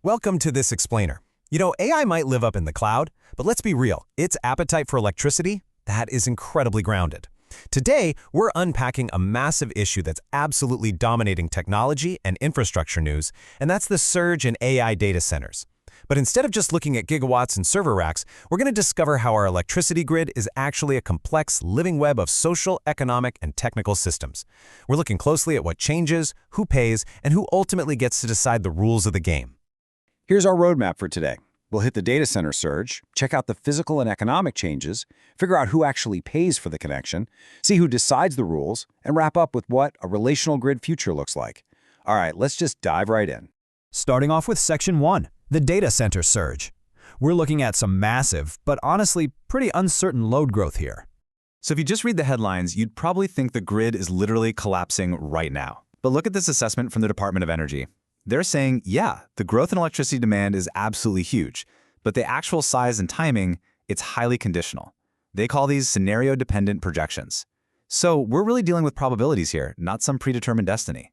Welcome to this explainer. AI might live up in the cloud, but let's be real, its appetite for electricity, that is incredibly grounded. Today, we're unpacking a massive issue that's absolutely dominating technology and infrastructure news, and that's the surge in AI data centers. But instead of just looking at gigawatts and server racks, we're going to discover how our electricity grid is actually a complex living web of social, economic, and technical systems. We're looking closely at what changes, who pays, and who ultimately gets to decide the rules of the game. Here's our roadmap for today. We'll hit the data center surge, check out the physical and economic changes, figure out who actually pays for the connection, see who decides the rules, and wrap up with what a relational grid future looks like. All right, let's just dive right in. Starting off with Section 1, the data center surge. We're looking at some massive, but honestly pretty uncertain load growth here. So if you just read the headlines, you'd probably think the grid is literally collapsing right now. But look at this assessment from the Department of Energy. They're saying, yeah, the growth in electricity demand is absolutely huge, but the actual size and timing, it's highly conditional. They call these scenario-dependent projections. So we're really dealing with probabilities here, not some predetermined destiny.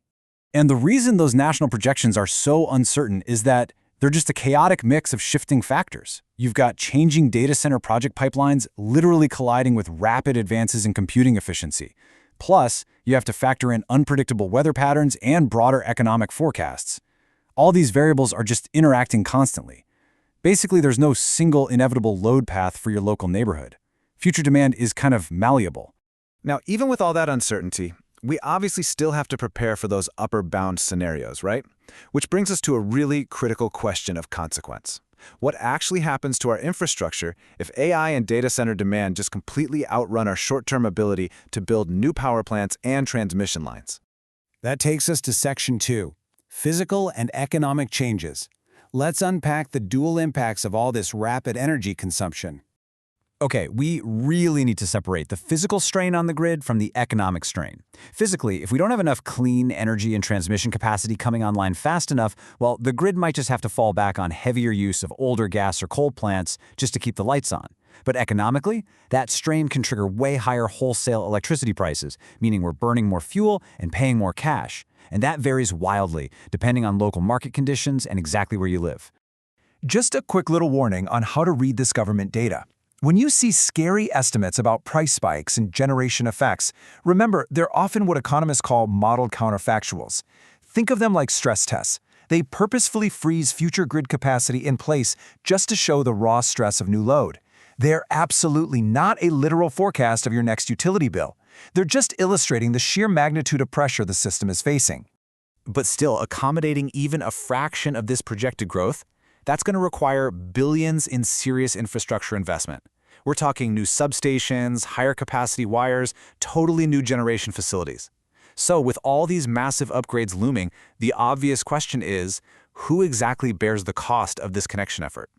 And the reason those national projections are so uncertain is that they're just a chaotic mix of shifting factors. You've got changing data center project pipelines literally colliding with rapid advances in computing efficiency. Plus, you have to factor in unpredictable weather patterns and broader economic forecasts. All these variables are just interacting constantly. Basically, there's no single inevitable load path for your local neighborhood. Future demand is kind of malleable. Now, even with all that uncertainty, we obviously still have to prepare for those upper bound scenarios, right? Which brings us to a really critical question of consequence. What actually happens to our infrastructure if AI and data center demand just completely outrun our short-term ability to build new power plants and transmission lines? That takes us to Section 2, physical and economic changes. Let's unpack the dual impacts of all this rapid energy consumption. Okay, we really need to separate the physical strain on the grid from the economic strain. Physically, if we don't have enough clean energy and transmission capacity coming online fast enough, well, the grid might just have to fall back on heavier use of older gas or coal plants just to keep the lights on. But economically, that strain can trigger way higher wholesale electricity prices, meaning we're burning more fuel and paying more cash. And that varies wildly, depending on local market conditions and exactly where you live. Just a quick little warning on how to read this government data. When you see scary estimates about price spikes and generation effects, remember they're often what economists call modeled counterfactuals. Think of them like stress tests. They purposefully freeze future grid capacity in place just to show the raw stress of new load. They're absolutely not a literal forecast of your next utility bill. They're just illustrating the sheer magnitude of pressure the system is facing. But still, accommodating even a fraction of this projected growth, that's going to require billions in serious infrastructure investment. We're talking new substations, higher capacity wires, totally new generation facilities. So with all these massive upgrades looming, the obvious question is, who exactly bears the cost of this connection effort?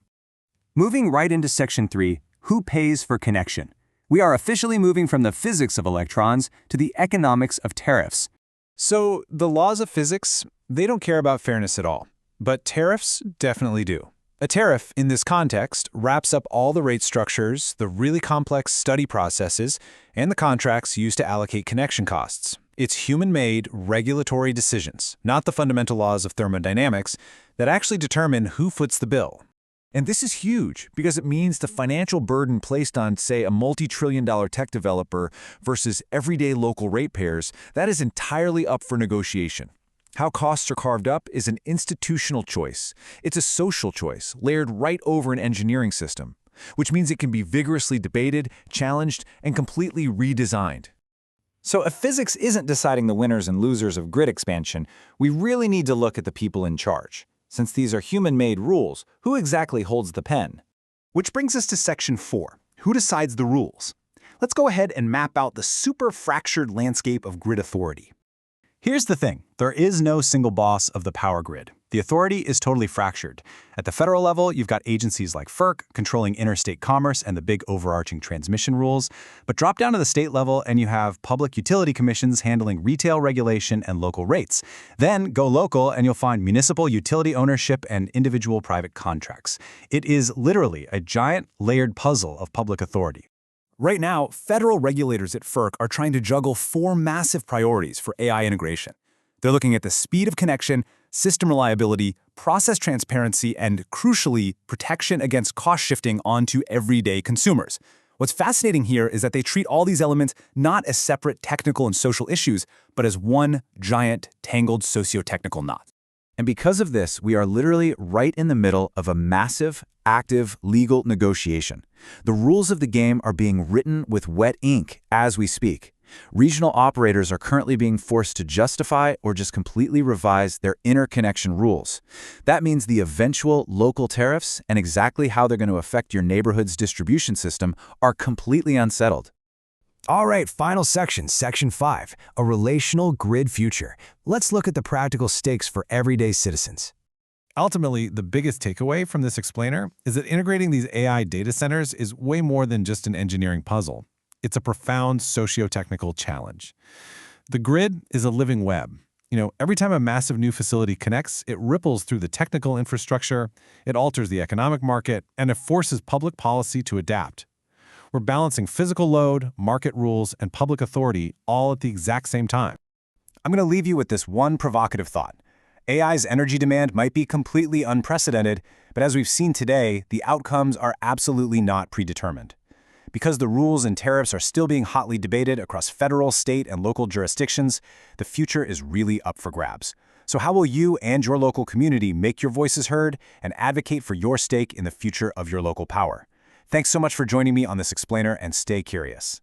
Moving right into Section 3, who pays for connection? We are officially moving from the physics of electrons to the economics of tariffs. So the laws of physics, they don't care about fairness at all. But tariffs definitely do. A tariff, in this context, wraps up all the rate structures, the really complex study processes, and the contracts used to allocate connection costs. It's human-made regulatory decisions, not the fundamental laws of thermodynamics, that actually determine who foots the bill. And this is huge because it means the financial burden placed on, say, a multi-trillion-dollar tech developer versus everyday local ratepayers, that is entirely up for negotiation. How costs are carved up is an institutional choice. It's a social choice, layered right over an engineering system, which means it can be vigorously debated, challenged, and completely redesigned. So if physics isn't deciding the winners and losers of grid expansion, we really need to look at the people in charge. Since these are human-made rules, who exactly holds the pen? Which brings us to Section 4, who decides the rules? Let's go ahead and map out the super fractured landscape of grid authority. Here's the thing, there is no single boss of the power grid. The authority is totally fractured. At the federal level, you've got agencies like FERC controlling interstate commerce and the big overarching transmission rules. But drop down to the state level and you have public utility commissions handling retail regulation and local rates. Then go local and you'll find municipal utility ownership and individual private contracts. It is literally a giant layered puzzle of public authority. Right now, federal regulators at FERC are trying to juggle 4 massive priorities for AI integration. They're looking at the speed of connection, system reliability, process transparency, and, crucially, protection against cost shifting onto everyday consumers. What's fascinating here is that they treat all these elements not as separate technical and social issues, but as one giant, tangled socio-technical knot. And because of this, we are literally right in the middle of a massive, active legal negotiation. The rules of the game are being written with wet ink as we speak. Regional operators are currently being forced to justify or just completely revise their interconnection rules. That means the eventual local tariffs and exactly how they're going to affect your neighborhood's distribution system are completely unsettled. All right, final section, Section 5, a relational grid future. Let's look at the practical stakes for everyday citizens. Ultimately, the biggest takeaway from this explainer is that integrating these AI data centers is way more than just an engineering puzzle. It's a profound socio-technical challenge. The grid is a living web. Every time a massive new facility connects, it ripples through the technical infrastructure, it alters the economic market, and it forces public policy to adapt. We're balancing physical load, market rules, and public authority all at the exact same time. I'm going to leave you with this one provocative thought. AI's energy demand might be completely unprecedented, but as we've seen today, the outcomes are absolutely not predetermined. Because the rules and tariffs are still being hotly debated across federal, state, and local jurisdictions, the future is really up for grabs. So how will you and your local community make your voices heard and advocate for your stake in the future of your local power? Thanks so much for joining me on this explainer, and stay curious.